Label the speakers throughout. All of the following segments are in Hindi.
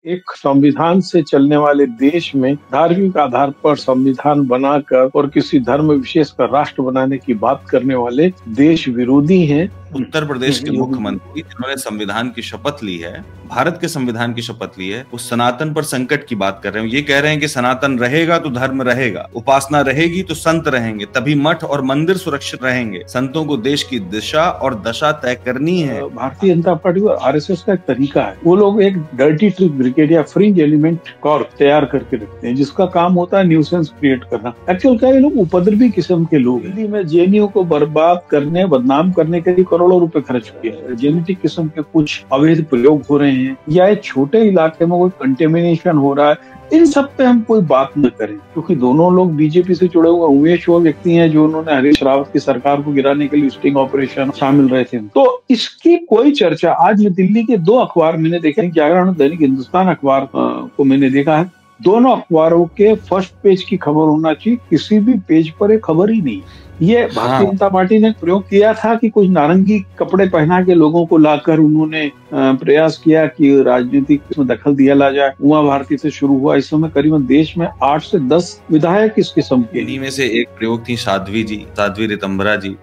Speaker 1: एक संविधान से चलने वाले देश में धार्मिक आधार पर संविधान बनाकर और किसी धर्म विशेष का राष्ट्र बनाने की बात करने वाले देश विरोधी हैं।
Speaker 2: उत्तर प्रदेश के मुख्यमंत्री जिन्होंने संविधान की शपथ ली है, भारत के संविधान की शपथ ली है, वो सनातन पर संकट की बात कर रहे हैं। ये कह रहे हैं कि सनातन रहेगा तो धर्म रहेगा, उपासना रहेगी तो संत रहेंगे, तभी मठ और मंदिर सुरक्षित रहेंगे। संतों को देश की दिशा और दशा तय करनी है।
Speaker 1: भारतीय जनता पार्टी और आरएसएस का एक तरीका है, वो लोग एक डर्टी ट्रिक ब्रिगेड या फ्रिंज एलिमेंट कॉर्प तैयार करके रखते हैं, जिसका काम होता है न्यूसेंस क्रिएट करना। एक्चुअल क्या ये लोग उपद्रवी किस्म के लोग हैं। दिल्ली में जेएनयू को बर्बाद करने, बदनाम करने के लिए करोड़ों रुपए खर्च किया। जेनेटिक किस्म के कुछ अवैध प्रयोग हो रहे हैं या एक छोटे इलाके में कोई कंटेमिनेशन हो रहा है, इन सब पे हम कोई बात न करें, क्योंकि दोनों लोग बीजेपी से जुड़े हुए उमेश वो व्यक्ति हैं जो उन्होंने हरीश रावत की सरकार को गिराने के लिए स्टिंग ऑपरेशन शामिल रहे थे। तो इसकी कोई चर्चा आज मैं दिल्ली के दो अखबार मैंने देखे, जागरण और दैनिक हिंदुस्तान अखबार को मैंने देखा है। दोनों अखबारों के फर्स्ट पेज की खबर होना चाहिए, किसी भी पेज पर एक खबर ही नहीं। ये भारतीय जनता पार्टी ने प्रयोग किया था कि कुछ नारंगी कपड़े पहना के लोगों को लाकर उन्होंने प्रयास किया कि राजनीतिक में दखल दिया ला जाए। उमा भारती से शुरू हुआ। इस समय करीबन देश में 8 से 10 विधायक इस किस्म के।
Speaker 2: इन्हीं में से एक प्रयोग थी साध्वी रितंबरा जी,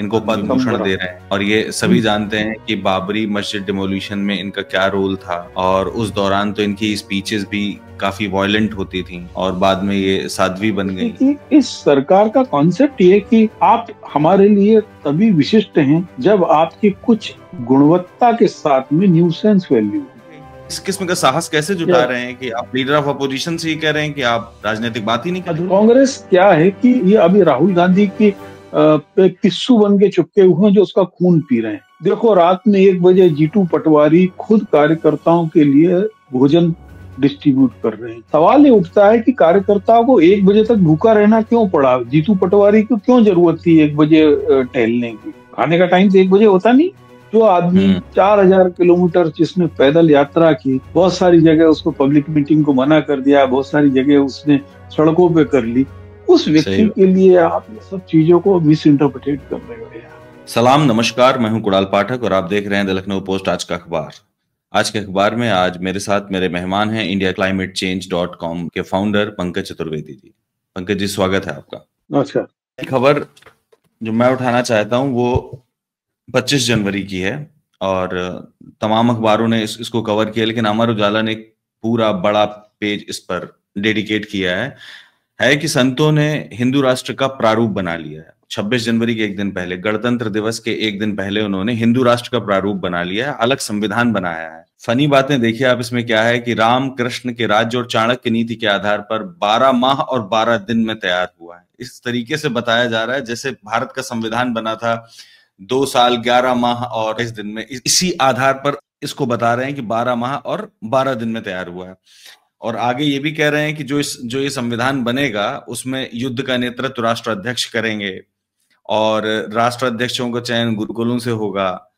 Speaker 2: इनको पद्म भूषण दे रहे हैं। और ये सभी जानते हैं कि बाबरी मस्जिद डिमोलिशन में इनका क्या रोल था, और उस दौरान तो इनकी स्पीचेस भी काफी वायलेंट होती थी, और बाद में ये साध्वी बन गई।
Speaker 1: इस सरकार का कॉन्सेप्ट ये कि आप हमारे लिए तभी विशिष्ट हैं जब आपकी कुछ गुणवत्ता के साथ में न्यूसेंस वैल्यू।
Speaker 2: इस किस्म का साहस कैसे जुटा रहे हैं कि आप लीडर ऑफ अपोजिशन से ही कह रहे हैं कि आप राजनीतिक बात ही नहीं कर रहे?
Speaker 1: कांग्रेस क्या है कि ये अभी राहुल गांधी की पिस्सू बन के चुपके हुए जो उसका खून पी रहे हैं। देखो, रात में 1 बजे जीतू पटवारी खुद कार्यकर्ताओं के लिए भोजन डिस्ट्रीब्यूट कर रहे हैं। सवाल ये उठता है कि कार्यकर्ताओं को 1 बजे तक भूखा रहना क्यों पड़ा? जीतू पटवारी को क्यों जरूरत थी 1 बजे टहलने की? खाने का टाइम तो 1 बजे होता नहीं। जो आदमी 4000 किलोमीटर जिसने पैदल यात्रा की, बहुत सारी जगह उसको पब्लिक मीटिंग को मना कर दिया, बहुत सारी जगह उसने सड़कों पे कर ली, उस व्यक्ति के लिए आप सब चीजों को मिस इंटरप्रेट कर रहे हो यार।
Speaker 2: सलाम, नमस्कार, मैं हूं कुणाल पाठक और आप देख रहे हैं द लखनऊ पोस्ट आज का अखबार। आज के अखबार में आज मेरे साथ मेरे मेहमान हैं indiaclimatechange.com के फाउंडर पंकज चतुर्वेदी जी। पंकज जी, स्वागत है आपका।
Speaker 1: नमस्कार।
Speaker 2: खबर जो मैं उठाना चाहता हूं वो 25 जनवरी की है और तमाम अखबारों ने इसको कवर किया, लेकिन अमर उजाला ने एक पूरा बड़ा पेज इस पर डेडिकेट किया है कि संतों ने हिंदू राष्ट्र का प्रारूप बना लिया है। 26 जनवरी के एक दिन पहले, गणतंत्र दिवस के एक दिन पहले उन्होंने हिंदू राष्ट्र का प्रारूप बना लिया है, अलग संविधान बनाया है। फनी बातें देखिए आप इसमें क्या है कि राम कृष्ण के राज्य और चाणक्य नीति के आधार पर 12 माह और 12 दिन में तैयार हुआ है। इस तरीके से बताया जा रहा है जैसे भारत का संविधान बना था 2 साल 11 माह और 20 दिन में। इसी आधार पर इसको बता रहे हैं कि 12 माह और 12 दिन में तैयार हुआ है। और आगे ये भी कह रहे हैं कि जो ये संविधान बनेगा उसमें युद्ध का नेतृत्व राष्ट्राध्यक्ष करेंगे और राष्ट्राध्यक्षों का चयन गुरुकुलों से होगा।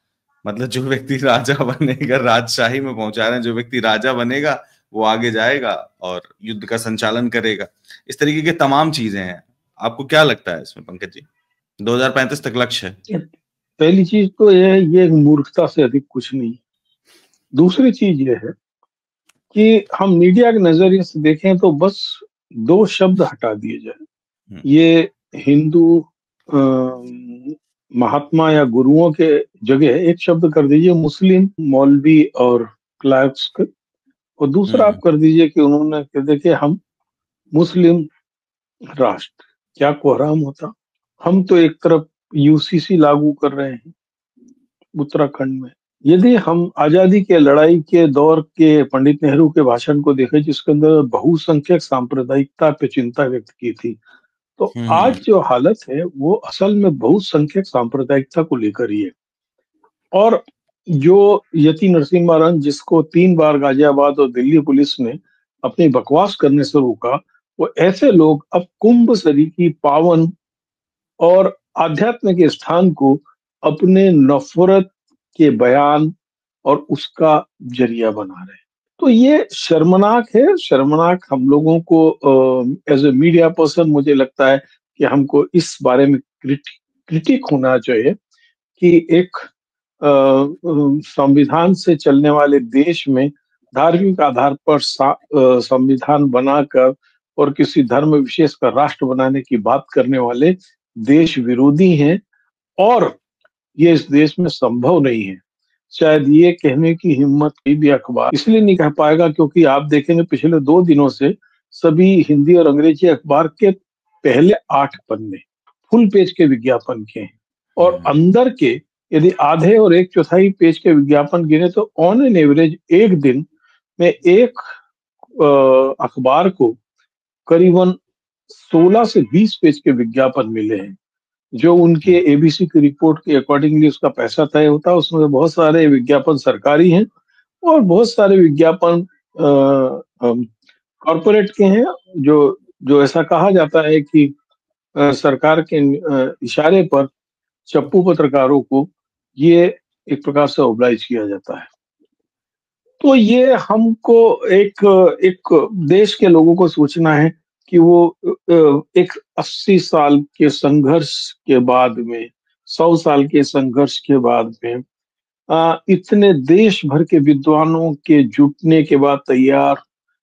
Speaker 2: मतलब जो व्यक्ति राजा बनेगा, राजशाही में पहुंचा रहे हैं, जो व्यक्ति राजा बनेगा वो आगे जाएगा और युद्ध का संचालन करेगा। इस तरीके के तमाम चीजें हैं। आपको क्या लगता है इसमें पंकज जी? 2035 तक लक्ष्य है।
Speaker 1: पहली चीज तो ये मूर्खता से अधिक कुछ नहीं। दूसरी चीज ये है कि हम मीडिया के नजरिए से देखें तो बस 2 शब्द हटा दिए जाए। ये हिंदू महात्मा या गुरुओं के जगह एक शब्द कर दीजिए मुस्लिम मौलवी और क्लर्क्स, और दूसरा आप कर दीजिए कि उन्होंने देखिए हम मुस्लिम राष्ट्र, क्या कोहराम होता। हम तो एक तरफ यूसीसी लागू कर रहे हैं उत्तराखंड में। यदि हम आजादी के लड़ाई के दौर के पंडित नेहरू के भाषण को देखें जिसके अंदर बहुसंख्यक सांप्रदायिकता पे चिंता व्यक्त की थी, तो आज जो हालत है वो असल में बहुसंख्यक सांप्रदायिकता को लेकर ही है। और जो यति नरसिम्हा जिसको 3 बार गाजियाबाद और दिल्ली पुलिस ने अपनी बकवास करने से रोका, वो ऐसे लोग अब कुंभ सरी की पावन और आध्यात्म के स्थान को अपने नफरत के बयान और उसका जरिया बना रहे हैं। तो ये शर्मनाक है। शर्मनाक हम लोगों को एज ए मीडिया पर्सन मुझे लगता है कि हमको इस बारे में क्रिटिक होना चाहिए कि एक संविधान से चलने वाले देश में धार्मिक आधार पर संविधान बनाकर और किसी धर्म विशेष का राष्ट्र बनाने की बात करने वाले देश विरोधी हैं, और ये इस देश में संभव नहीं है। शायद ये कहने की हिम्मत कोई भी अखबार इसलिए नहीं कह पाएगा क्योंकि आप देखेंगे पिछले 2 दिनों से सभी हिंदी और अंग्रेजी अखबार के पहले 8 पन्ने फुल पेज के विज्ञापन के हैं, और अंदर के यदि आधे और 1/4 पेज के विज्ञापन गिने तो ऑन एन एवरेज एक दिन में एक अखबार को करीबन 16 से 20 पेज के विज्ञापन मिले हैं, जो उनके एबीसी की रिपोर्ट के अकॉर्डिंगली उसका पैसा तय होता है। उसमें बहुत सारे विज्ञापन सरकारी हैं और बहुत सारे विज्ञापन कॉरपोरेट के हैं, जो जो ऐसा कहा जाता है कि सरकार के इशारे पर चप्पू पत्रकारों को ये एक प्रकार से ऑब्लाइज किया जाता है। तो ये हमको एक देश के लोगों को सोचना है कि वो एक 80 साल के संघर्ष के बाद में, 100 साल के संघर्ष के बाद में इतने देश भर के विद्वानों के जुटने के बाद तैयार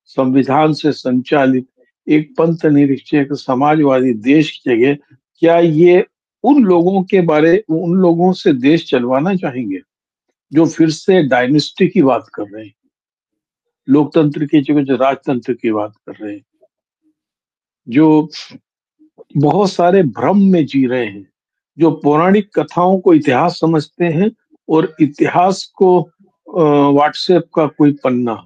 Speaker 1: संविधान से संचालित एक पंथ निरीक्षक समाजवादी देश की जगह क्या ये उन लोगों से देश चलवाना चाहेंगे जो फिर से डायनेस्टी की बात कर रहे हैं, लोकतंत्र की जगह जो राजतंत्र की बात कर रहे हैं, जो बहुत सारे भ्रम में जी रहे हैं, जो पौराणिक कथाओं को इतिहास समझते हैं और इतिहास को व्हाट्सएप का कोई पन्ना।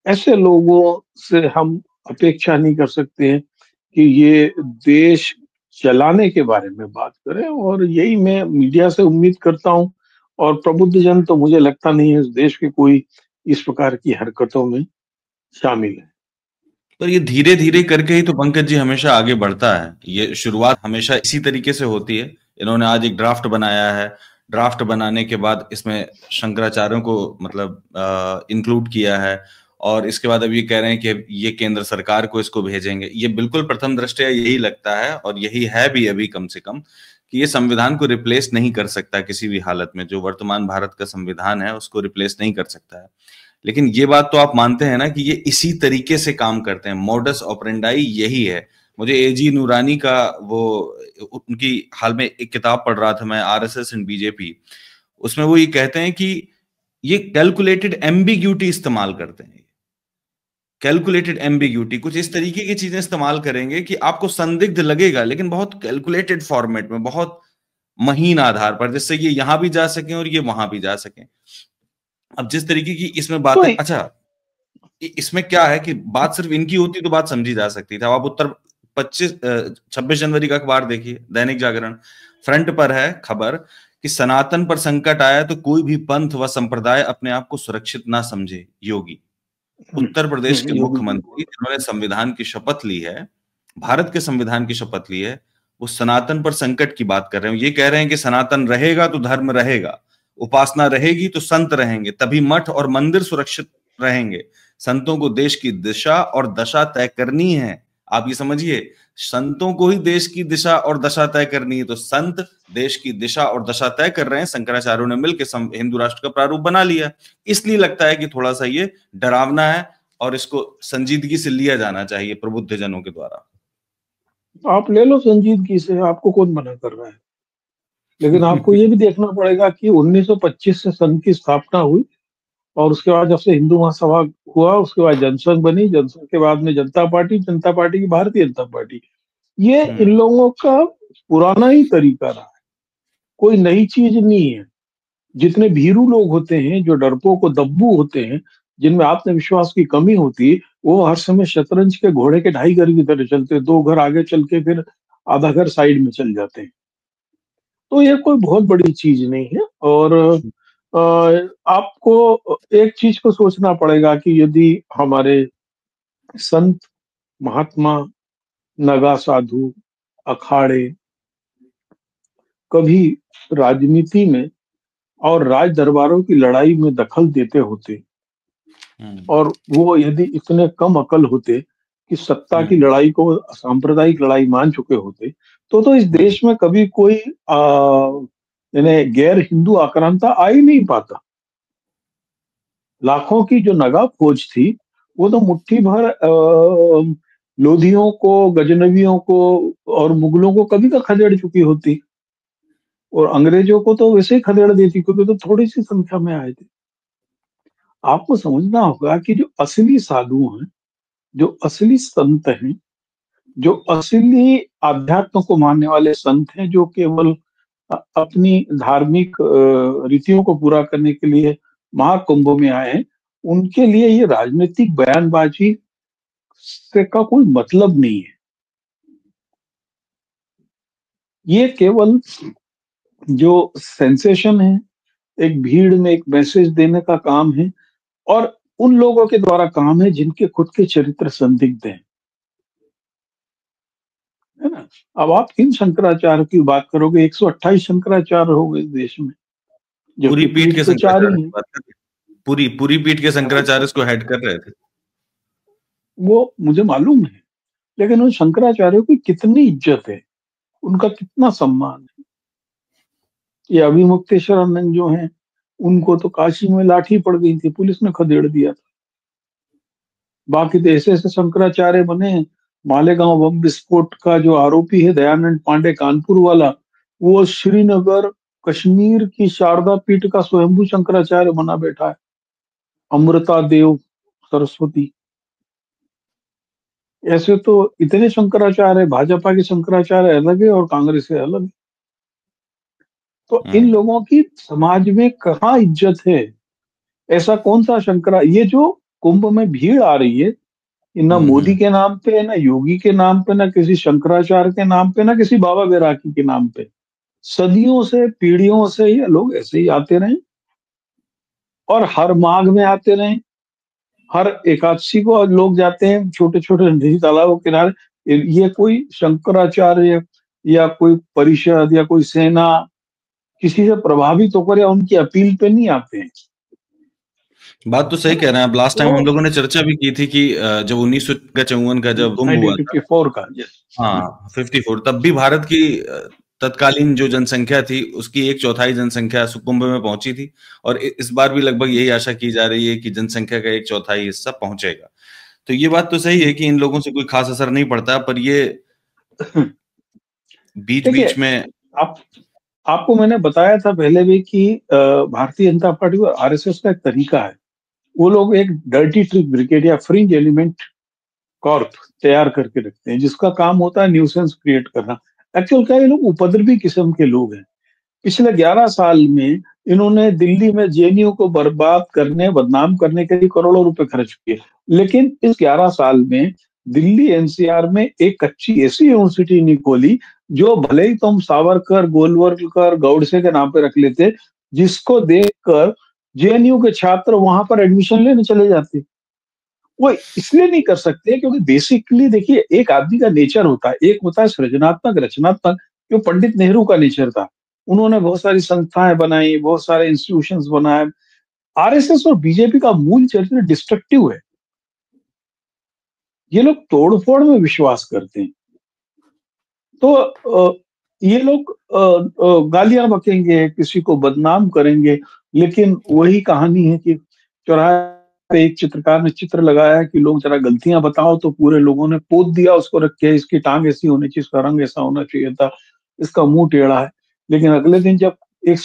Speaker 1: ऐसे लोगों से हम अपेक्षा नहीं कर सकते हैं कि ये देश चलाने के बारे में बात करें, और यही मैं मीडिया से उम्मीद करता हूं। और प्रबुद्धजन तो मुझे लगता नहीं है इस देश के कोई इस प्रकार की हरकतों में शामिल है।
Speaker 2: पर ये धीरे धीरे करके ही तो पंकज जी हमेशा आगे बढ़ता है। ये शुरुआत हमेशा इसी तरीके से होती है। इन्होंने आज एक ड्राफ्ट बनाया है, ड्राफ्ट बनाने के बाद इसमें शंकराचार्यों को मतलब इंक्लूड किया है, और इसके बाद अब ये कह रहे हैं कि ये केंद्र सरकार को इसको भेजेंगे। ये बिल्कुल प्रथम दृष्टया यही लगता है, और यही है भी अभी कम से कम, कि ये संविधान को रिप्लेस नहीं कर सकता किसी भी हालत में। जो वर्तमान भारत का संविधान है उसको रिप्लेस नहीं कर सकता है। लेकिन ये बात तो आप मानते हैं ना कि ये इसी तरीके से काम करते हैं, मोडस ऑपरेंडाई यही है। मुझे एजी नूरानी का वो उनकी हाल में एक किताब पढ़ रहा था मैं, आरएसएस एंड बीजेपी, उसमें वो ये कहते हैं कि ये कैलकुलेटेड एम्बिग्यूटी इस्तेमाल करते हैं। कैलकुलेटेड एम्बिग्यूटी, कुछ इस तरीके की चीजें इस्तेमाल करेंगे कि आपको संदिग्ध लगेगा, लेकिन बहुत कैलकुलेटेड फॉर्मेट में, बहुत महीन आधार पर, जिससे ये यहां भी जा सके और ये वहां भी जा सके। अब जिस तरीके की इसमें बात है, अच्छा इसमें क्या है कि बात सिर्फ इनकी होती तो बात समझी जा सकती थी। अब आप उत्तर 26 जनवरी का अखबार देखिए, दैनिक जागरण, फ्रंट पर है खबर कि सनातन पर संकट आया तो कोई भी पंथ व संप्रदाय अपने आप को सुरक्षित ना समझे। योगी, उत्तर प्रदेश के मुख्यमंत्री जिन्होंने संविधान की शपथ ली है, भारत के संविधान की शपथ ली है, वो सनातन पर संकट की बात कर रहे हैं। ये कह रहे हैं कि सनातन रहेगा तो धर्म रहेगा, उपासना रहेगी तो संत रहेंगे, तभी मठ और मंदिर सुरक्षित रहेंगे। संतों को देश की दिशा और दशा तय करनी है। आप ये समझिए, संतों को ही देश की दिशा और दशा तय करनी है, तो संत देश की दिशा और दशा तय कर रहे हैं। शंकराचार्यों ने मिलकर हिंदू राष्ट्र का प्रारूप बना लिया। इसलिए लगता है कि थोड़ा सा ये डरावना है और इसको संजीदगी से लिया जाना चाहिए प्रबुद्ध जनों के द्वारा।
Speaker 1: आप ले लो संजीदगी से, आपको कौन मना कर रहा है। लेकिन आपको ये भी देखना पड़ेगा कि 1925 से संघ की स्थापना हुई, और उसके बाद जब से हिंदू महासभा हुआ उसके बाद जनसंघ बनी, जनसंघ के बाद में जनता पार्टी, जनता पार्टी की भारतीय जनता पार्टी। ये इन लोगों का पुराना ही तरीका रहा है, कोई नई चीज नहीं है। जितने भीरू लोग होते हैं, जो डरपोक को दब्बू होते हैं, जिनमें आत्मविश्वास की कमी होती है, वो हर समय शतरंज के घोड़े के ढाई घर की तरह चलते हैं, 2 घर आगे चल के फिर आधा घर साइड में चल जाते हैं। तो ये कोई बहुत बड़ी चीज नहीं है। और आपको एक चीज को सोचना पड़ेगा कि यदि हमारे संत, महात्मा, नगा साधु, अखाड़े कभी राजनीति में और राज दरबारों की लड़ाई में दखल देते होते, और वो यदि इतने कम अकल होते कि सत्ता की लड़ाई को सांप्रदायिक लड़ाई मान चुके होते, तो इस देश में कभी कोई यानी गैर हिंदू आक्रांता आ ही नहीं पाता। लाखों की जो नगा फौज थी, वो तो मुट्ठी भर लोधियों को, गजनवियों को और मुगलों को कभी का खदेड़ चुकी होती, और अंग्रेजों को तो वैसे ही खदेड़ देती, क्योंकि तो थोड़ी सी संख्या में आए थे। आपको समझना होगा कि जो असली साधु हैं, जो असली संत हैं, जो असली आध्यात्म को मानने वाले संत हैं, जो केवल अपनी धार्मिक रीतियों को पूरा करने के लिए महाकुंभ में आए हैं, उनके लिए ये राजनीतिक बयानबाजी से का कोई मतलब नहीं है। ये केवल जो सेंसेशन है, एक भीड़ में एक मैसेज देने का काम है, और उन लोगों के द्वारा काम है जिनके खुद के चरित्र संदिग्ध हैं, है ना। अब आप किन शंकराचार्य की बात करोगे? 128 शंकराचार्य हो गए देश में,
Speaker 2: पूरी
Speaker 1: जबकि
Speaker 2: पीठ के
Speaker 1: पीठ तो 4
Speaker 2: शंकराचार्य
Speaker 1: ही
Speaker 2: की
Speaker 1: है।
Speaker 2: बात कर रहे हैं। पूरी पीठ के शंकराचार्य इसको हेड कर रहे थे।
Speaker 1: वो मुझे मालूम है, लेकिन उन शंकराचार्यों की कितनी इज्जत है, उनका कितना सम्मान है। ये अभिमुक्तेश्वरानंद जो हैं, उनको तो काशी में लाठी पड़ गई थी, पुलिस ने खदेड़ दिया था। बाकी तो ऐसे ऐसे शंकराचार्य बने हैं। मालेगांव बम विस्फोट का जो आरोपी है दयानंद पांडे, कानपुर वाला, वो श्रीनगर कश्मीर की शारदा पीठ का स्वयंभू शंकराचार्य बना बैठा है। अमृता देव सरस्वती, ऐसे तो इतने शंकराचार्य है। भाजपा के शंकराचार्य अलग है और कांग्रेस से अलग है। तो इन लोगों की समाज में कहाँ इज्जत है? ऐसा कौन सा ये जो कुंभ में भीड़ आ रही है, ना मोदी के नाम पे, ना योगी के नाम पे, ना किसी शंकराचार्य के नाम पे, ना किसी बाबा बैरागी के नाम पे। सदियों से, पीढ़ियों से ये लोग ऐसे ही आते रहे, और हर माघ में आते रहे, हर एकादशी को लोग जाते हैं छोटे छोटे नदी तालाबों के किनारे। ये कोई शंकराचार्य या कोई परिषद या कोई सेना किसी से प्रभावित होकर या उनकी अपील पे नहीं आते हैं।
Speaker 2: बात तो सही कह रहे हैं आप। लास्ट टाइम हम लोगों ने चर्चा भी की थी कि जब 1954 का जब कुंभ हुआ था,
Speaker 1: 1954 का,
Speaker 2: हाँ 54, तब भी भारत की तत्कालीन जो जनसंख्या थी उसकी 1/4 जनसंख्या कुंभ में पहुंची थी, और इस बार भी लगभग यही आशा की जा रही है कि जनसंख्या का 1/4 हिस्सा पहुंचेगा। तो ये बात तो सही है कि इन लोगों से कोई खास असर नहीं पड़ता, पर ये बीच बीच में
Speaker 1: आपको मैंने बताया था पहले भी कि भारतीय जनता पार्टी और आरएसएस का एक तरीका है। वो लोग एक डर्टी ट्रिक ब्रिगेड या फ्रिंज एलिमेंट कॉर्प तैयार करके रखते हैं, जिसका काम होता है न्यूसेंस क्रिएट करना। एक्चुअल क्या, ये लोग उपद्रवी किस्म के लोग हैं। पिछले 11 साल में इन्होंने दिल्ली में जेएनयू को बर्बाद करने, बदनाम करने के लिए करोड़ों रुपए खर्च किए, लेकिन इस 11 साल में दिल्ली एनसीआर में एक अच्छी ऐसी यूनिवर्सिटी नहीं खोली जो भले ही तुम सावरकर, गोलवलकर, गौडसे के नाम पे रख लेते, जिसको देखकर जेएनयू के छात्र वहां पर एडमिशन लेने चले जाते। वो इसलिए नहीं कर सकते क्योंकि बेसिकली देखिए, एक आदमी का नेचर होता है, एक होता है सृजनात्मक, रचनात्मक, जो पंडित नेहरू का नेचर था। उन्होंने बहुत सारी संस्थाएं बनाई, बहुत सारे इंस्टीट्यूशंस बनाए। आरएसएस और बीजेपी का मूल चरित्र डिस्ट्रक्टिव है। ये लोग तोड़फोड़ में विश्वास करते हैं। तो ये लोग गालियां बकेंगे, किसी को बदनाम करेंगे, लेकिन वही कहानी है कि चौराहे पे एक चित्रकार ने चित्र लगाया कि लोग जरा गलतियां बताओ, तो पूरे लोगों ने पोत दिया उसको रख के, इसकी टांग ऐसी होनी चाहिए, इसका रंग ऐसा होना चाहिए था, इसका मुंह टेढ़ा है। लेकिन अगले दिन जब एक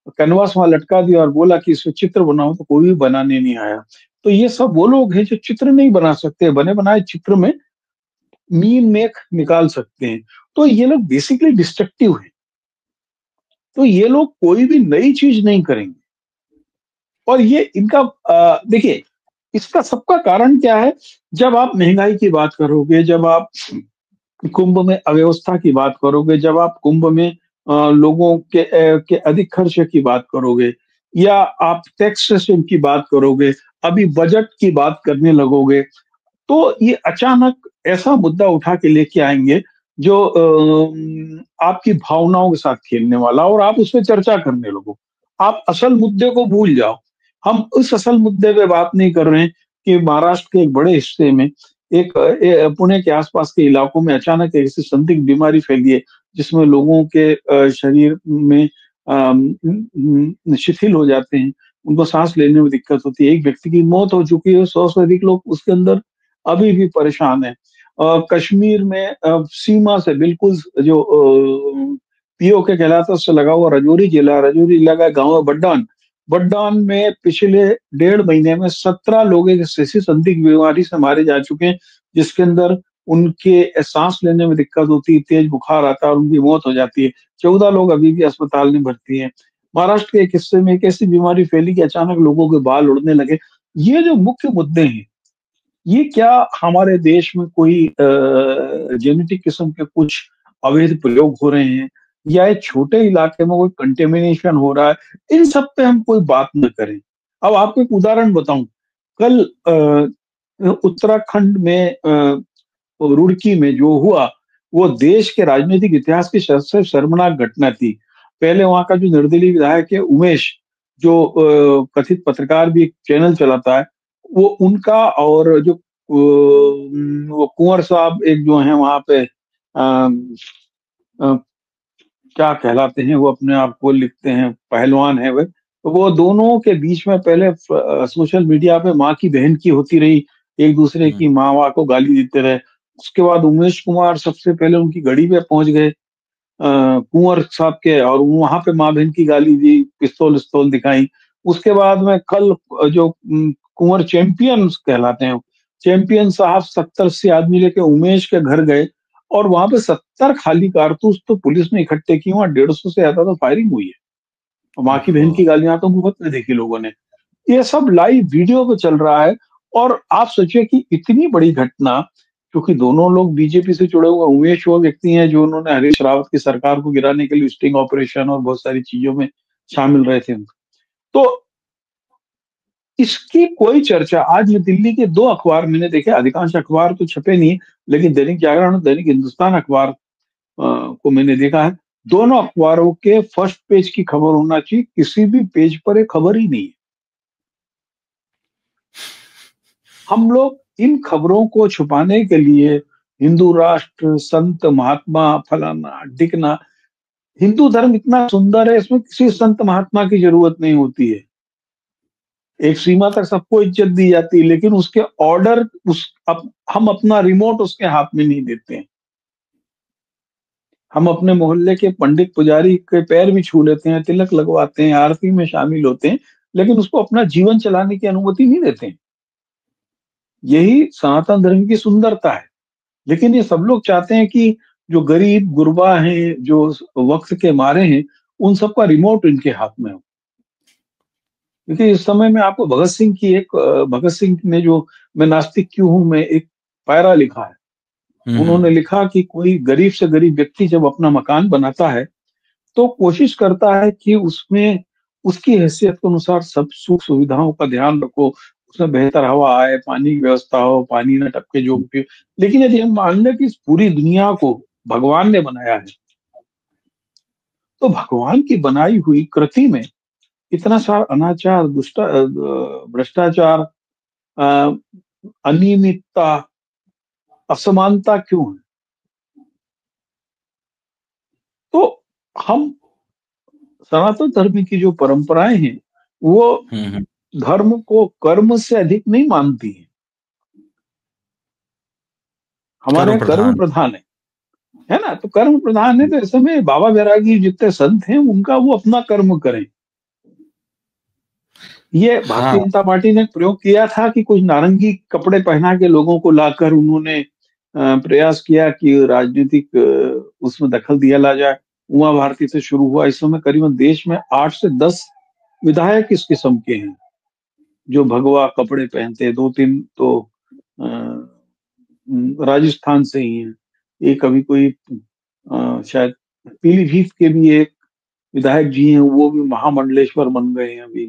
Speaker 1: कैनवास वहां लटका दिया और बोला कि इसमें चित्र बनाओ, तो कोई भी बनाने नहीं आया। तो ये सब वो लोग हैं जो चित्र नहीं बना सकते, बने बनाए चित्र में मीन मेख निकाल सकते हैं। तो ये लोग बेसिकली डिस्ट्रक्टिव हैं। तो ये लोग कोई भी नई चीज नहीं करेंगे। और ये इनका देखिए, इसका सबका कारण क्या है? जब आप महंगाई की बात करोगे, जब आप कुंभ में अव्यवस्था की बात करोगे, जब आप कुंभ में लोगों के अधिक खर्च की बात करोगे, या आप टैक्स सिस्टम की बात करोगे, अभी बजट की बात करने लगोगे, तो ये अचानक ऐसा मुद्दा उठा के लेके आएंगे जो आपकी भावनाओं के साथ खेलने वाला, और आप उस पर चर्चा करने लगो। आप असल मुद्दे को भूल जाओ। हम उस असल मुद्दे पे बात नहीं कर रहे हैं कि महाराष्ट्र के एक बड़े हिस्से में, पुणे के आसपास के इलाकों में अचानक ऐसी संदिग्ध बीमारी फैली है जिसमें लोगों के शरीर में शिथिल हो जाते हैं, उनको सांस लेने में दिक्कत होती है। एक व्यक्ति की मौत हो चुकी है, 100 से अधिक लोग उसके अंदर अभी भी परेशान है। कश्मीर में सीमा से बिल्कुल जो पीओके कहलाता है उससे लगा हुआ रजौरी जिला का गांव है बड्डान। बड्डान में पिछले 1.5 महीने में 17 लोग एक ऐसी संदिग्ध बीमारी से मारे जा चुके हैं, जिसके अंदर उनके सांस लेने में दिक्कत होती है, तेज बुखार आता है और उनकी मौत हो जाती है। 14 लोग अभी भी अस्पताल में भर्ती हैं। महाराष्ट्र के एक हिस्से में एक ऐसी बीमारी फैली कि अचानक लोगों के बाल उड़ने लगे। ये जो मुख्य मुद्दे हैं, ये क्या हमारे देश में कोई जेनेटिक किस्म के कुछ अवैध प्रयोग हो रहे हैं, या एक छोटे इलाके में कोई कंटेमिनेशन हो रहा है, इन सब पे हम कोई बात न करें। अब आपको एक उदाहरण बताऊं, कल उत्तराखंड में रुड़की में जो हुआ, वो देश के राजनीतिक इतिहास की सबसे शर्मनाक घटना थी। पहले वहां का जो निर्दलीय विधायक है उमेश, जो कथित पत्रकार भी एक चैनल चलाता है, वो उनका और जो वो कुंवर साहब एक जो है वहां पे क्या कहलाते हैं, वो अपने आप को लिखते हैं पहलवान है वे, तो वो दोनों के बीच में पहले सोशल मीडिया पे माँ की बहन की होती रही, एक दूसरे की माँ को गाली देते रहे। उसके बाद उमेश कुमार सबसे पहले उनकी गड़ी पे पहुंच गए कुंवर साहब के, और वहां पे माँ बहन की गाली दी, पिस्तौल दिखाई। उसके बाद में कल जो कुंवर चैंपियन कहलाते हैं, चैंपियन साहब 70-80 आदमी लेके उमेश के घर गए, और वहां पे 70 खाली कारतूस तो पुलिस ने इकट्ठे किए, वहां 150 से ज्यादा तो फायरिंग हुई है। माँ की बहन की गालियां तो मुफ्त में देखी लोगों ने। ये सब लाइव वीडियो पे चल रहा है। और आप सोचिए कि इतनी बड़ी घटना, क्योंकि दोनों लोग बीजेपी से जुड़े हुए, उमेश वो व्यक्ति हैं जो उन्होंने हरीश रावत की सरकार को गिराने के लिए स्टिंग ऑपरेशन और बहुत सारी चीजों में शामिल रहे थे। तो इसकी कोई चर्चा आज में दिल्ली के 2 अखबार मैंने देखे, अधिकांश अखबार तो छपे नहीं, लेकिन दैनिक जागरण और दैनिक हिंदुस्तान अखबार को मैंने देखा है। दोनों अखबारों के फर्स्ट पेज की खबर होना चाहिए, किसी भी पेज पर एक खबर ही नहीं है। हम लोग इन खबरों को छुपाने के लिए हिंदू राष्ट्र, संत महात्मा, फलाना ढिकना, हिंदू धर्म इतना सुंदर है, इसमें किसी संत महात्मा की जरूरत नहीं होती है। एक सीमा तक सबको इज्जत दी जाती है, लेकिन उसके ऑर्डर हम अपना रिमोट उसके हाथ में नहीं देते हैं। हम अपने मोहल्ले के पंडित पुजारी के पैर भी छू लेते हैं, तिलक लगवाते हैं, आरती में शामिल होते हैं, लेकिन उसको अपना जीवन चलाने की अनुमति नहीं देते हैं। यही सनातन धर्म की सुंदरता है। लेकिन ये सब लोग चाहते हैं कि जो गरीब गुरबा हैं, जो वक्त के मारे हैं, उन सबका रिमोट इनके हाथ में हो। क्योंकि इस समय में आपको भगत सिंह ने जो मैं नास्तिक क्यों हूं में एक पायरा लिखा है। उन्होंने लिखा कि कोई गरीब से गरीब व्यक्ति जब अपना मकान बनाता है तो कोशिश करता है कि उसमें उसकी हैसियत के अनुसार सब सुख सुविधाओं का ध्यान रखो, उसमें बेहतर हवा आए, पानी की व्यवस्था हो, पानी न टपके जो भी। लेकिन यदि हम मान लें कि इस पूरी दुनिया को भगवान ने बनाया है, तो भगवान की बनाई हुई कृति में इतना सारा अनाचार, भ्रष्टाचार, अनियमितता, असमानता क्यों है? तो हम सनातन धर्म की जो परंपराएं हैं वो धर्म को कर्म से अधिक नहीं मानती है। हमारे कर्म प्रधान है ना, तो कर्म प्रधान है, तो ऐसे में बाबा बैरागी जितने संत हैं उनका वो अपना कर्म करें। ये भारतीय जनता पार्टी ने प्रयोग किया था कि कुछ नारंगी कपड़े पहना के लोगों को लाकर उन्होंने प्रयास किया कि राजनीतिक उसमें दखल दिया ला जाए। उमा भारती से शुरू हुआ। इस समय करीबन देश में 8 से 10 विधायक इस किस्म के हैं जो भगवा कपड़े पहनते हैं। 2-3 तो राजस्थान से ही हैं। एक अभी कोई शायद पीलीभीत के भी एक विधायक जी हैं, वो भी महामंडलेश्वर बन गए हैं अभी।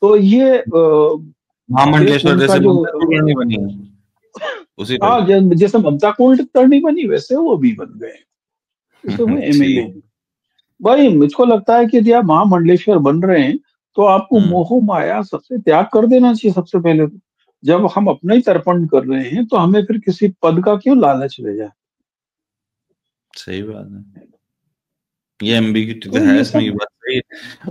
Speaker 1: तो ये
Speaker 2: महामंडलेश्वर जैसे नहीं बनी उसी
Speaker 1: जैसे ममता कुलकर्णी बनी वैसे वो भी बन गए, जैसे वो एमएलए। भाई मुझको लगता है कि यदि आप महामंडलेश्वर बन रहे हैं तो आपको मोह माया सबसे त्याग कर देना चाहिए सबसे पहले। तो जब हम अपना ही तर्पण कर रहे हैं तो हमें फिर किसी पद का क्यों लालच ले जाए?
Speaker 2: सही बात है। ये एमबी की तो है, इसमें ये बात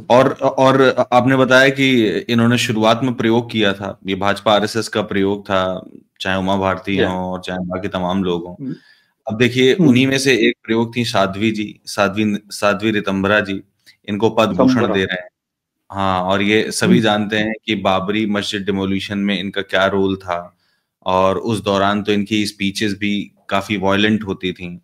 Speaker 2: और आपने बताया कि इन्होंने शुरुआत में प्रयोग किया था, ये भाजपा आरएसएस का प्रयोग था, चाहे उमा भारती हो और चाहे बाकी तमाम लोग हों। अब देखिए उन्हीं में से एक प्रयोग थी साध्वी जी, साध्वी रितंभरा जी, इनको पद्म भूषण दे रहे हैं। हाँ, और ये सभी जानते हैं कि बाबरी मस्जिद डिमोलिशन में इनका क्या रोल था, और उस दौरान तो इनकी स्पीचेस भी काफी वायलेंट होती थी,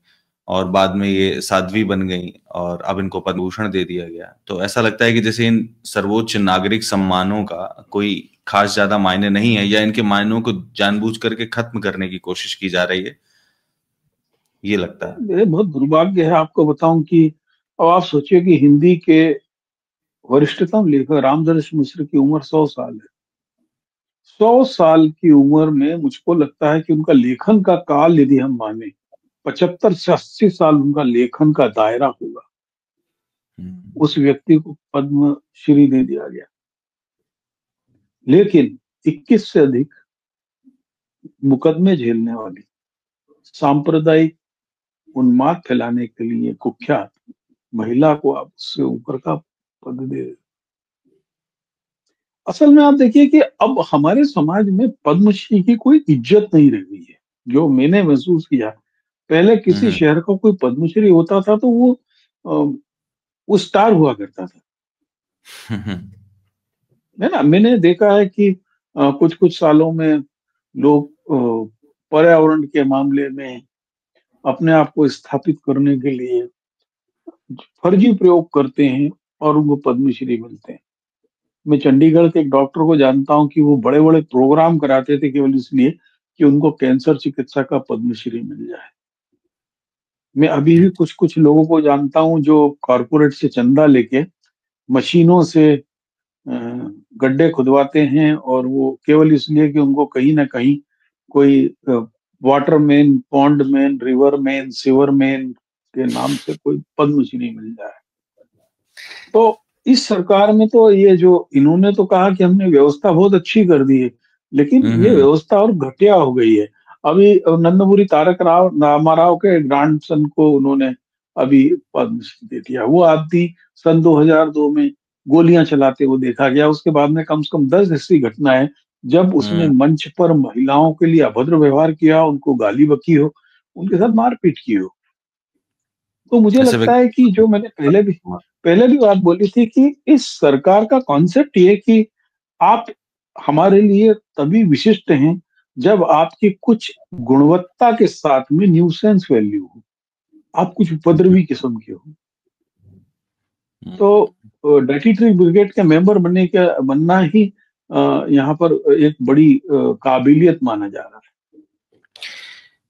Speaker 2: और बाद में ये साध्वी बन गई और अब इनको पद्म भूषण दे दिया गया। तो ऐसा लगता है कि जैसे इन सर्वोच्च नागरिक सम्मानों का कोई खास ज्यादा मायने नहीं है, या इनके मायनों को जानबूझ करके खत्म करने की कोशिश की जा रही है, ये लगता है।
Speaker 1: ये बहुत दुर्भाग्य है, आपको बताऊं कि अब आप सोचिए कि हिंदी के वरिष्ठतम लेखक रामधनुष मिश्र की उम्र 100 साल है। 100 साल की उम्र में मुझको लगता है कि उनका लेखन का काल यदि हम माने 75 से 80 साल उनका लेखन का दायरा होगा। उस व्यक्ति को पद्म श्री दे दिया गया, लेकिन 21 से अधिक मुकदमे झेलने वाली, सांप्रदायिक उन्माद फैलाने के लिए कुख्यात महिला को आप उससे ऊपर का पद दे। असल में आप देखिए कि अब हमारे समाज में पद्मश्री की कोई इज्जत नहीं रह गई है, जो मैंने महसूस किया। पहले किसी शहर का कोई पद्मश्री होता था तो वो स्टार हुआ करता था, है ना। मैंने देखा है कि कुछ कुछ सालों में लोग पर्यावरण के मामले में अपने आप को स्थापित करने के लिए फर्जी प्रयोग करते हैं और उनको पद्मश्री मिलते हैं। मैं चंडीगढ़ के एक डॉक्टर को जानता हूं कि वो बड़े बड़े प्रोग्राम कराते थे केवल इसलिए कि उनको कैंसर चिकित्सा का पद्मश्री मिल जाए। मैं अभी भी कुछ कुछ लोगों को जानता हूं जो कॉरपोरेट से चंदा लेके मशीनों से गड्ढे खुदवाते हैं, और वो केवल इसलिए कि उनको कहीं ना कहीं कोई Waterman, pond man, river man, sewer man के नाम से कोई पद्मश्री मिल जाए। तो इस सरकार में तो ये जो इन्होंने तो कहा कि हमने व्यवस्था बहुत अच्छी कर दी है, लेकिन ये व्यवस्था और घटिया हो गई है। अभी नंदमूरी तारक रामाराव के ग्रैंडसन को उन्होंने अभी पद्मश्री दे दिया। वो आदमी सन 2002 में गोलियां चलाते हुए देखा गया। उसके बाद में कम से कम 10 ऐसी घटनाएं जब उसने मंच पर महिलाओं के लिए अभद्र व्यवहार किया, उनको गाली बकी हो, उनके साथ मारपीट की हो। तो मुझे लगता है कि जो मैंने पहले भी बात बोली थी कि इस सरकार का कॉन्सेप्ट ये कि आप हमारे लिए तभी विशिष्ट हैं जब आपकी कुछ गुणवत्ता के साथ में न्यूसेंस वैल्यू हो, आप कुछ उपद्रवी किस्म के हो। तो डर्टी ट्री ब्रिगेड के मेंबर बनना ही यहाँ पर एक बड़ी काबिलियत माना जा रहा है।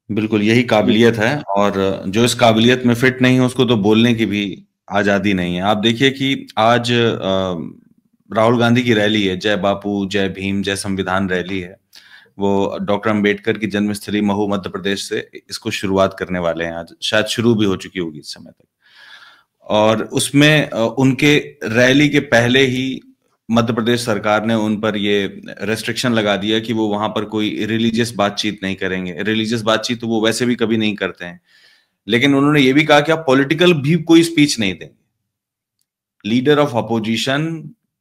Speaker 2: बिल्कुल यही काबिलियत है, और जो इस काबिलियत में फिट नहीं है उसको तो बोलने की भी आजादी नहीं है। आप देखिए कि आज राहुल गांधी की रैली है, जय बापू जय भीम जय संविधान रैली है। वो डॉक्टर अंबेडकर की जन्मस्थली महू मध्य प्रदेश से इसको शुरुआत करने वाले हैं, आज शायद शुरू भी हो चुकी होगी इस समय तक। और उसमें उनके रैली के पहले ही मध्य प्रदेश सरकार ने उन पर ये रेस्ट्रिक्शन लगा दिया कि वो वहां पर कोई रिलीजियस बातचीत नहीं करेंगे। रिलीजियस बातचीत तो वो वैसे भी कभी नहीं करते हैं, लेकिन उन्होंने ये भी कहा कि आप पॉलिटिकल भी कोई स्पीच नहीं देंगे। लीडर ऑफ अपोजिशन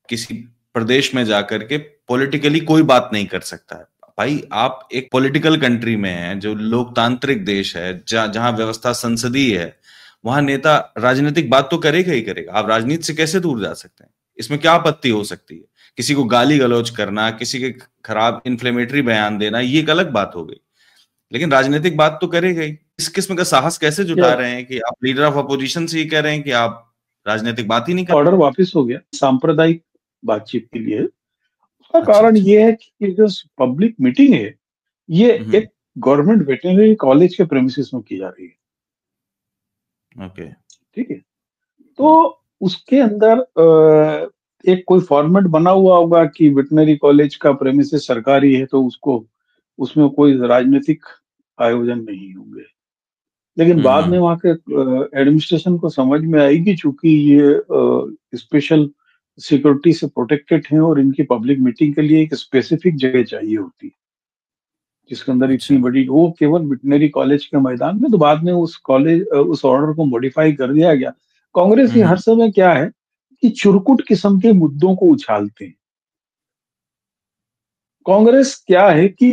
Speaker 2: किसी प्रदेश में जाकर के पॉलिटिकली कोई बात नहीं कर सकता है। भाई आप एक पॉलिटिकल कंट्री में हैं, जो लोकतांत्रिक देश है, जहां व्यवस्था संसदीय है, वहां नेता राजनीतिक बात तो करेगा ही करेगा। आप राजनीति से कैसे दूर जा सकते हैं? इसमें क्या आपत्ति हो सकती है? किसी को गाली गलौज करना, किसी के खराब इन्फ्लेमेटरी बयान देना, ये एक अलग बात हो गई, लेकिन राजनीतिक बात तो करेगा ही। इस किस्म का साहस कैसे जुटा रहे हैं कि आप लीडर ऑफ अपोजिशन से ही कह रहे हैं कि आप राजनीतिक बात ही नहीं कर?
Speaker 1: ऑर्डर वापस हो गया सांप्रदायिक बातचीत के लिए। उसका कारण ये है कि जो पब्लिक मीटिंग है ये एक गवर्नमेंट वेटरनरी कॉलेज के प्रेमिसेस में की जा रही है।
Speaker 2: ओके,
Speaker 1: ठीक है। तो उसके अंदर एक कोई फॉर्मेट बना हुआ होगा कि वेटरनरी कॉलेज का प्रेमिसेस सरकारी है, तो उसमें कोई राजनीतिक आयोजन नहीं होंगे। लेकिन बाद में वहां के एडमिनिस्ट्रेशन को समझ में आएगी, चूंकि ये स्पेशल सिक्योरिटी से प्रोटेक्टेड हैं और इनकी पब्लिक मीटिंग के लिए एक स्पेसिफिक जगह चाहिए होती है, जिसके अंदर इतनी बड़ी, वो केवल वेटरनरी कॉलेज के मैदान में। तो बाद में उस ऑर्डर को मॉडिफाई कर दिया गया। कांग्रेस की हर समय क्या है कि चुरकुट किस्म के मुद्दों को उछालते हैं। कांग्रेस क्या है कि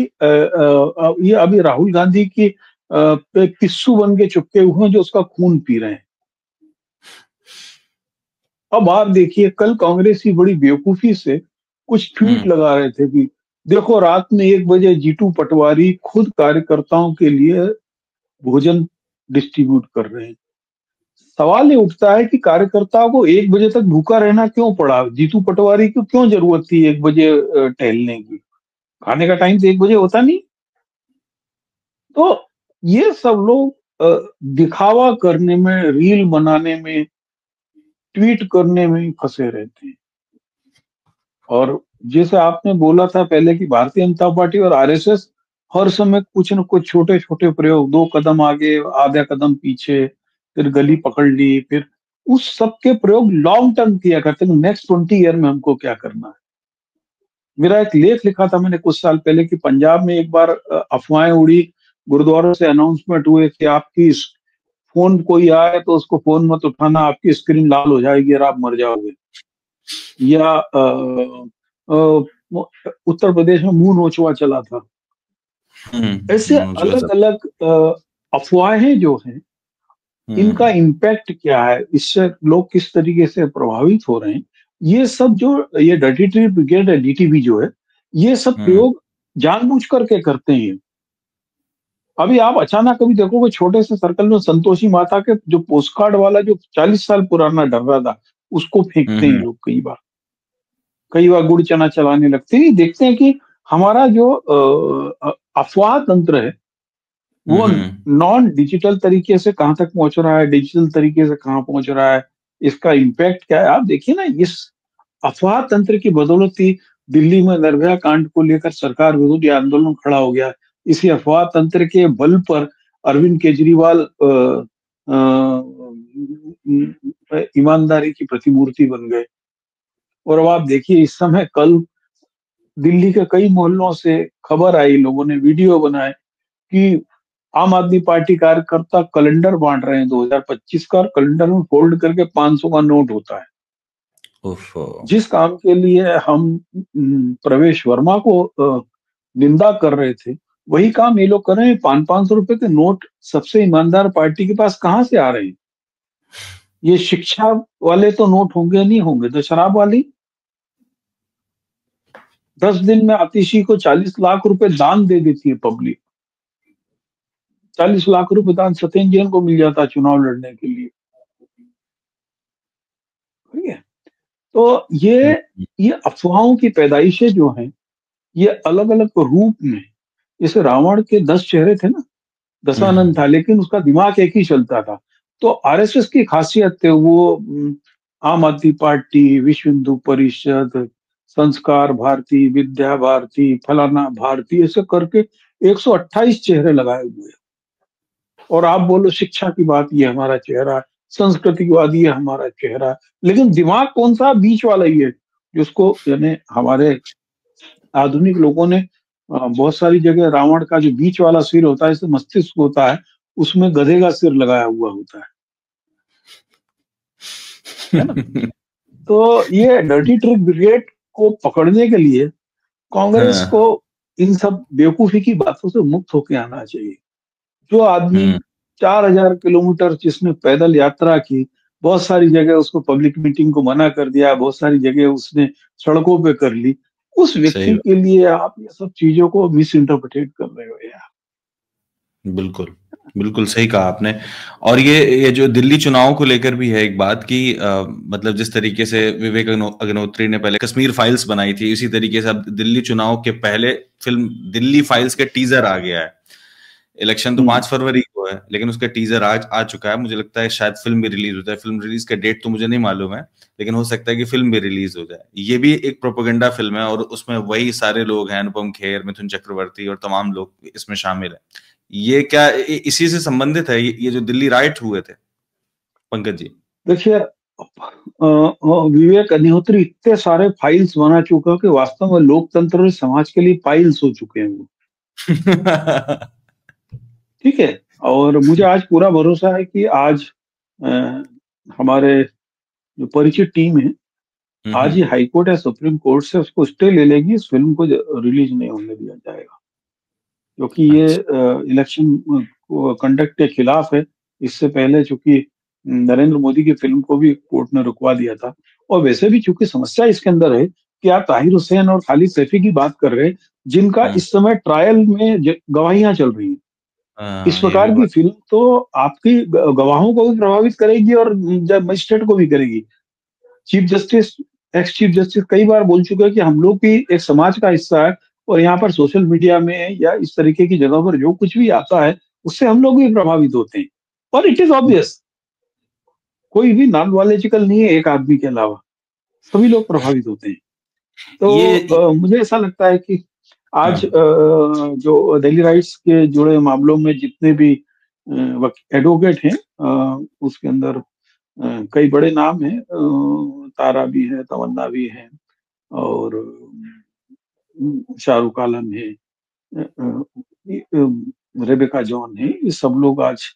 Speaker 1: ये अभी राहुल गांधी की पे पिस्सू बन के चुपके हुए हैं जो उसका खून पी रहे हैं। अब आप देखिए, कल कांग्रेस की बड़ी बेवकूफी से कुछ ट्वीट लगा रहे थे कि देखो रात में 1 बजे जीतू पटवारी खुद कार्यकर्ताओं के लिए भोजन डिस्ट्रीब्यूट कर रहे हैं। सवाल ये उठता है कि कार्यकर्ताओं को 1 बजे तक भूखा रहना क्यों पड़ा? जीतू पटवारी को क्यों जरूरत थी 1 बजे टहलने की? खाने का टाइम तो 1 बजे होता नहीं। तो ये सब लोग दिखावा करने में, रील बनाने में, ट्वीट करने में फंसे रहते हैं। और जैसे आपने बोला था पहले कि भारतीय जनता पार्टी और आरएसएस हर समय कुछ न कुछ छोटे छोटे प्रयोग, 2 कदम आगे आधा कदम पीछे, फिर गली पकड़ ली, फिर उस सब के प्रयोग लॉन्ग टर्म किया करते हैं। नेक्स्ट 20 ईयर में हमको क्या करना है। मेरा एक लेख लिखा था मैंने कुछ साल पहले कि पंजाब में एक बार अफवाहें उड़ी, गुरुद्वारों से अनाउंसमेंट हुए कि आपकी फोन कोई आए तो उसको फोन मत उठाना, आपकी स्क्रीन लाल हो जाएगी और आप मर जाओगे। या उत्तर प्रदेश में मुंह नोचवा चला था। ऐसे अलग अलग अफवाहें जो हैं, इनका इम्पैक्ट क्या है, इससे लोग किस तरीके से प्रभावित हो रहे हैं, ये सब जो ये डर्टी ट्री ब्रिगेड है, डीटीबी जो है, ये सब प्रयोग जानबूझ करके करते हैं। अभी आप अचानक कभी देखोगे छोटे से सर्कल में संतोषी माता के जो पोस्ट कार्ड वाला जो 40 साल पुराना डर्रा था, उसको फेंकते हैं लोग। कई बार गुड़ चना चलाने लगते हैं। देखते हैं कि हमारा जो अफवाह तंत्र है वो नॉन डिजिटल तरीके से कहां तक पहुंच रहा है, डिजिटल तरीके से कहां पहुंच रहा है, इसका इम्पैक्ट क्या है। आप देखिए ना, इस अफवाह तंत्र की बदौलत ही दिल्ली में निर्भया कांड को लेकर सरकार विरोधी आंदोलन खड़ा हो गया। इसी अफवाह तंत्र के बल पर अरविंद केजरीवाल ईमानदारी की प्रतिमूर्ति बन गए। और अब आप देखिए, इस समय कल दिल्ली के कई मोहल्लों से खबर आई, लोगों ने वीडियो बनाए कि आम आदमी पार्टी कार्यकर्ता कैलेंडर बांट रहे हैं 2025 का, और कैलेंडर में फोल्ड करके 500 का नोट होता है। जिस काम के लिए हम प्रवेश वर्मा को निंदा कर रहे थे, वही काम ये लोग कर रहे हैं। 500 रुपए के नोट सबसे ईमानदार पार्टी के पास कहां से आ रहे हैं? ये शिक्षा वाले तो नोट होंगे नहीं होंगे, तो शराब वाली 10 दिन में आतिशी को 40 लाख रुपए दान दे देती है पब्लिक। 40 लाख रुपए दान सत्येंद्र जैन को मिल जाता चुनाव लड़ने के लिए। ठीक है, तो ये अफवाहों की पैदाइशें जो हैं, ये अलग अलग रूप में, जैसे रावण के 10 चेहरे थे ना, दशानन था, लेकिन उसका दिमाग एक ही चलता था। तो आरएसएस की खासियत है, वो आम आदमी पार्टी, विश्व हिंदू परिषद, संस्कार भारती, विद्या भारती, फलाना भारती, ऐसे करके 128 चेहरे लगाए हुए हैं। और आप बोलो शिक्षा की बात, ये हमारा चेहरा है, संस्कृति की बात, ये हमारा चेहरा है, लेकिन दिमाग कौन सा? बीच वाला ही है, जिसको यानी हमारे आधुनिक लोगों ने बहुत सारी जगह रावण का जो बीच वाला सिर होता है, जैसे मस्तिष्क होता है, उसमें गधे का सिर लगाया हुआ होता है ना। तो ये डर्टी ट्रिक ब्रिगेड को पकड़ने के लिए कांग्रेस को इन सब बेवकूफी की बातों से मुक्त होकर आना चाहिए। जो आदमी 4000 किलोमीटर जिसने पैदल यात्रा की, बहुत सारी जगह उसको पब्लिक मीटिंग को मना कर दिया, बहुत सारी जगह उसने सड़कों पे कर ली, उस व्यक्ति के लिए आप ये सब चीजों को मिस इंटरप्रिटेट कर रहे हो यार।
Speaker 2: बिल्कुल बिल्कुल सही कहा आपने। और ये जो दिल्ली चुनाव को लेकर भी है एक बात की, मतलब जिस तरीके से विवेक अग्निहोत्री ने पहले कश्मीर फाइल्स बनाई थी, इसी तरीके से अब दिल्ली चुनाव के पहले फिल्म दिल्ली फाइल्स के टीजर आ गया है। इलेक्शन तो 5 फरवरी को है, लेकिन उसका टीजर आज आ चुका है। मुझे लगता है शायद फिल्म भी रिलीज हो जाए। फिल्म रिलीज का डेट तो मुझे नहीं मालूम है, लेकिन हो सकता है कि फिल्म भी रिलीज हो जाए। ये भी एक प्रोपेगेंडा फिल्म है और उसमें वही सारे लोग हैं, अनुपम खेर, मिथुन चक्रवर्ती और तमाम लोग इसमें शामिल है। ये क्या इसी से संबंधित है, ये जो दिल्ली राइट हुए थे? पंकज जी
Speaker 1: देखिए, विवेक अग्निहोत्री इतने सारे फाइल्स बना चुका है कि वास्तव में लोकतंत्र और समाज के लिए फाइल्स हो चुके हैं वो। ठीक है, और मुझे आज पूरा भरोसा है कि आज हमारे जो परिचित टीम है, आज ही हाई कोर्ट या सुप्रीम कोर्ट से उसको स्टे ले लेगी, इस फिल्म को रिलीज नहीं होने दिया जाएगा, क्योंकि ये इलेक्शन कंडक्ट के खिलाफ है। इससे पहले चूंकि नरेंद्र मोदी की फिल्म को भी कोर्ट ने रुकवा दिया था। और वैसे भी चूंकि समस्या इसके अंदर है कि आप ताहिर हुसैन और खालिद सैफी की बात कर रहे हैं, जिनका इस समय ट्रायल में गवाहियां चल रही हैं। इस
Speaker 2: ये भी
Speaker 1: प्रकार की फिल्म तो आपकी गवाहों को भी प्रभावित करेगी और मजिस्ट्रेट को भी करेगी। Chief justice, ex chief justice कई बार बोल चुके हैं कि हम लोग भी एक समाज का हिस्सा है, और यहाँ पर सोशल मीडिया में या इस तरीके की जगह पर जो कुछ भी आता है उससे हम लोग भी प्रभावित होते हैं। और इट इज ऑब्वियस, कोई भी नॉन नॉलेजिकल नहीं है एक आदमी के अलावा, सभी लोग प्रभावित होते हैं। तो मुझे ऐसा लगता है कि आज जो दिल्ली राइट्स के जुड़े मामलों में जितने भी एडवोकेट हैं, उसके अंदर कई बड़े नाम हैं, तारा भी है, तमन्ना भी है, और शाहरुख आलम है, रेबेका जॉन है। ये सब लोग आज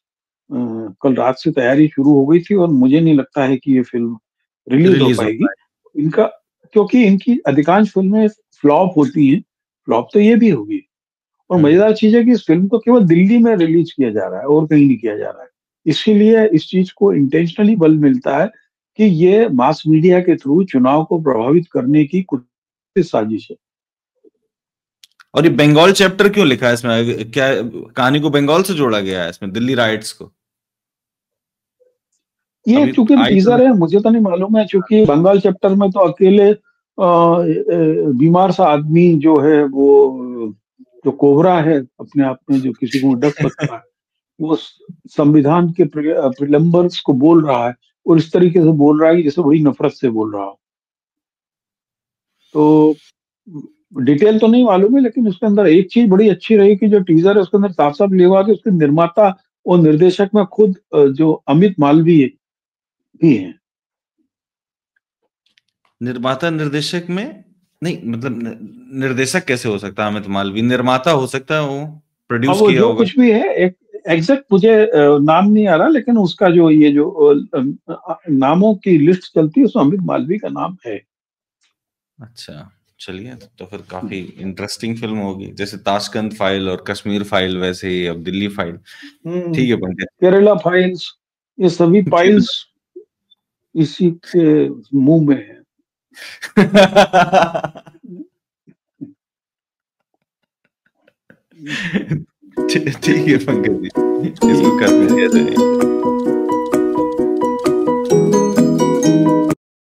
Speaker 1: कल रात से तैयारी शुरू हो गई थी, और मुझे नहीं लगता है कि ये फिल्म रिलीज हो पाएगी। इनका, क्योंकि इनकी अधिकांश फिल्में फ्लॉप होती हैं, फ्लॉप तो ये भी होगी। और मजेदार चीज है कि इस फिल्म को केवल दिल्ली में रिलीज किया जा रहा है और कहीं नहीं किया जा रहा है। इसीलिए इस चीज को इंटेंशनली बल मिलता है कि ये मास मीडिया के थ्रू चुनाव को प्रभावित करने की कुछ साजिश है।
Speaker 2: और ये बंगाल चैप्टर क्यों लिखा है इसमें? क्या कहानी को बंगाल से जोड़ा गया है इसमें, दिल्ली राइट्स को?
Speaker 1: ये चूंकि टीजर है, मुझे तो नहीं मालूम है, चूंकि बंगाल चैप्टर में तो अकेले बीमार सा आदमी जो है, वो जो कोबरा है अपने आप में, जो किसी को डक सकता है, वो संविधान के प्रिलम्बर्स को बोल रहा है, और इस तरीके से बोल रहा है जैसे बड़ी नफरत से बोल रहा हो। तो डिटेल तो नहीं मालूम है, लेकिन उसके अंदर एक चीज बड़ी अच्छी रही कि जो टीजर है उसके अंदर साफ साफ लिखा कि उसके निर्माता और निर्देशक में खुद जो अमित मालवीय भी है।
Speaker 2: निर्माता निर्देशक में नहीं, मतलब निर्देशक कैसे हो सकता है अमित मालवीय? निर्माता हो सकता है, वो प्रोड्यूस
Speaker 1: वो
Speaker 2: किया
Speaker 1: जो
Speaker 2: होगा।
Speaker 1: कुछ भी है, एक एग्जैक्ट मुझे नाम नहीं आ रहा, लेकिन उसका जो ये जो नामों की लिस्ट चलती है उसमें अमित मालवीय का नाम है।
Speaker 2: अच्छा, चलिए, तो फिर काफी इंटरेस्टिंग फिल्म होगी। जैसे ताशकंद फाइल और कश्मीर फाइल, वैसे ही अब दिल्ली फाइल। ठीक है पंकज।
Speaker 1: केरला फाइल्स, ये सभी फाइल्स इसी के मुंह में है।
Speaker 2: ठीक है पंकज जी, इसको कर दिया जाए।